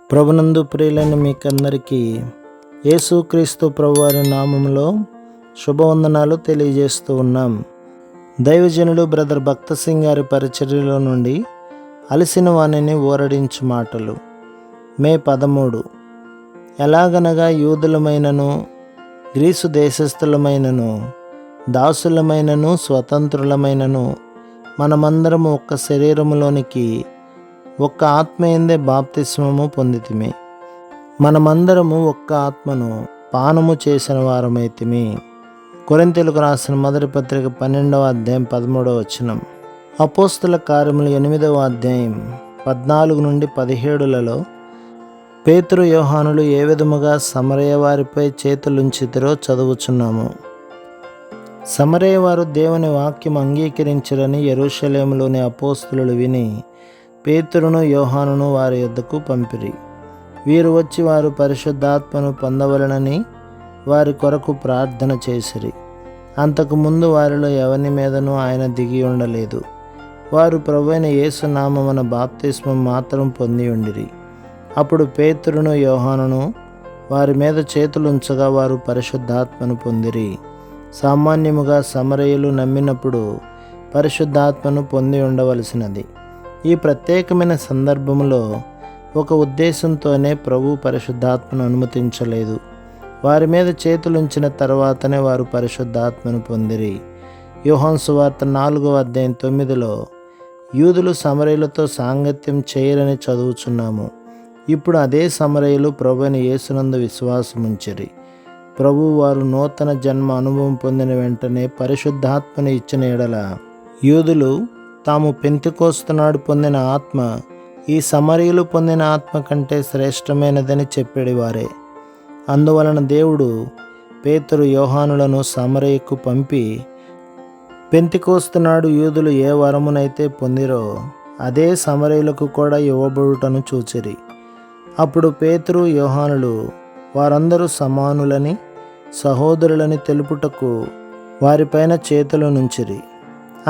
ప్రభునందు ప్రియులైన మీకందరికీ యేసుక్రీస్తు ప్రభువారి నామములో శుభవందనాలు తెలియజేస్తూ ఉన్నాం. దైవజనుడు బ్రదర్ భక్త సింగ్ గారి పరిచర్యలో నుండి అలసిన వాణిని ఊరడించు మాటలు. మే 13. ఎలాగనగా యూదులమైనను గ్రీసు దేశస్థులమైనను దాసులమైనను స్వతంత్రులమైనను మనమందరము ఒక్క శరీరములోనికి ఒక్క ఆత్మయందే బాప్తిస్మము పొందితిమి. మనమందరము ఒక్క ఆత్మను పానము చేసిన వారమైతిమి. కొరింథీయులకు రాసిన మొదటి పత్రిక 12వ అధ్యాయం 13వ వచనం. అపోస్తుల కార్యములు 8వ అధ్యాయం 14 నుండి 17లలో పేతురు యోహానులు ఏ విధముగా సమరయ వారిపై చేతులుంచితిరో చదువుచున్నాము. సమరయ వారు దేవుని వాక్యం అంగీకరించరని యెరూషలేములోని అపోస్తులు విని పేతురును యోహానును వారి యొద్దకు పంపిరి. వీరు వచ్చి వారు పరిశుద్ధాత్మను పొందవలెనని వారి కొరకు ప్రార్థన చేసిరి. అంతకుముందు వారిలో ఎవని మీదనూ ఆయన దిగి ఉండలేదు. వారు ప్రభువైన యేసు నామమున బాప్తిస్మం మాత్రం పొంది ఉండిరి. అప్పుడు పేతురును యోహానును వారి మీద చేతులుంచగా వారు పరిశుద్ధాత్మను పొందిరి. సామాన్యముగా సమరయులు నమ్మినప్పుడు పరిశుద్ధాత్మను పొంది ఉండవలసినది. ఈ ప్రత్యేకమైన సందర్భంలో ఒక ఉద్దేశంతోనే ప్రభు పరిశుద్ధాత్మను అనుమతించలేదు. వారి మీద చేతులుంచిన తర్వాతనే వారు పరిశుద్ధాత్మను పొందిరి. యోహాను సువార్త 4వ అధ్యాయం 9లో యూదులు సమరయులతో సాంగత్యం చేయరని చదువుచున్నాము. ఇప్పుడు అదే సమరయులు ప్రభువైన యేసునందు విశ్వాసముంచిరి. ప్రభువు వారు నూతన జన్మ అనుభవం పొందిన వెంటనే పరిశుద్ధాత్మను ఇచ్చిన ఎడల యూదులు తాము పెంతెకోస్తు నాడు పొందిన ఆత్మ ఈ సమరయులు పొందిన ఆత్మ కంటే శ్రేష్టమైనదని చెప్పేవారే. అందువలన దేవుడు పేతురు యోహానులను సమరయకు పంపి పెంతెకోస్తు నాడు యూదులు ఏ వరమునైతే పొందిరో అదే సమరయులకు కూడా ఇవ్వబడుటను చూచిరి. అప్పుడు పేతురు యోహానులు వారందరూ సమానులని సహోదరులని తెలుపుటకు వారిపైన చేతులు నుంచిరి.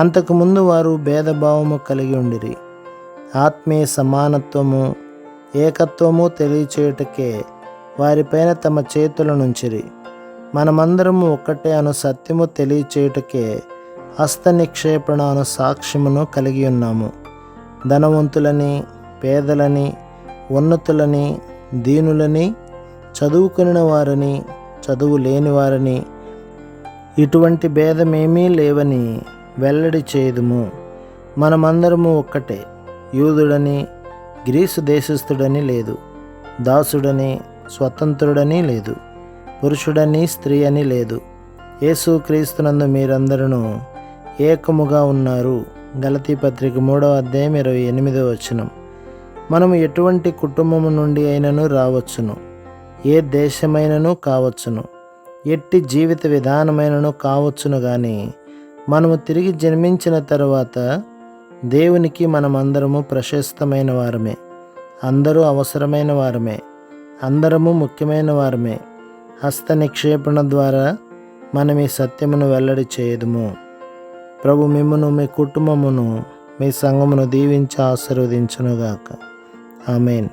అంతకుముందు వారు భేదభావము కలిగి ఉండిరి. ఆత్మీయ సమానత్వము ఏకత్వము తెలియచేయుటకే వారిపైన తమ చేతుల నుంచిరి. మనమందరము ఒక్కటే అను సత్యము తెలియచేయుటకే హస్త నిక్షేపణ అను సాక్ష్యమును కలిగి ఉన్నాము. ధనవంతులని పేదలని ఉన్నతులని దీనులని చదువుకుని వారని చదువు లేని వారని ఇటువంటి భేదమేమీ లేవని వెల్లడి చేయుదుము. మనమందరము ఒక్కటే. యూదుడని గ్రీసు దేశస్థుడని లేదు, దాసుడని స్వతంత్రుడని లేదు, పురుషుడని స్త్రీ అని లేదు. యేసుక్రీస్తునందు మీరందరూ ఏకముగా ఉన్నారు. గలతీ పత్రిక 3వ అధ్యాయం 28వ వచనం. మనము ఎటువంటి కుటుంబము నుండి అయినను రావచ్చును, ఏ దేశమైనను కావచ్చును, ఎట్టి జీవిత విధానమైనను కావచ్చును, కానీ మనము తిరిగి జన్మించిన తర్వాత దేవునికి మనమందరము ప్రశస్తమైన వారమే. అందరూ అవసరమైన వారమే. అందరము ముఖ్యమైన వారమే. హస్త నిక్షేపణ ద్వారా మనం ఈ సత్యమును వెల్లడి చేయదుము. ప్రభు మిమ్మును మీ కుటుంబమును మీ సంఘమును దీవించి ఆశీర్వదించునుగాక. ఆమేన్.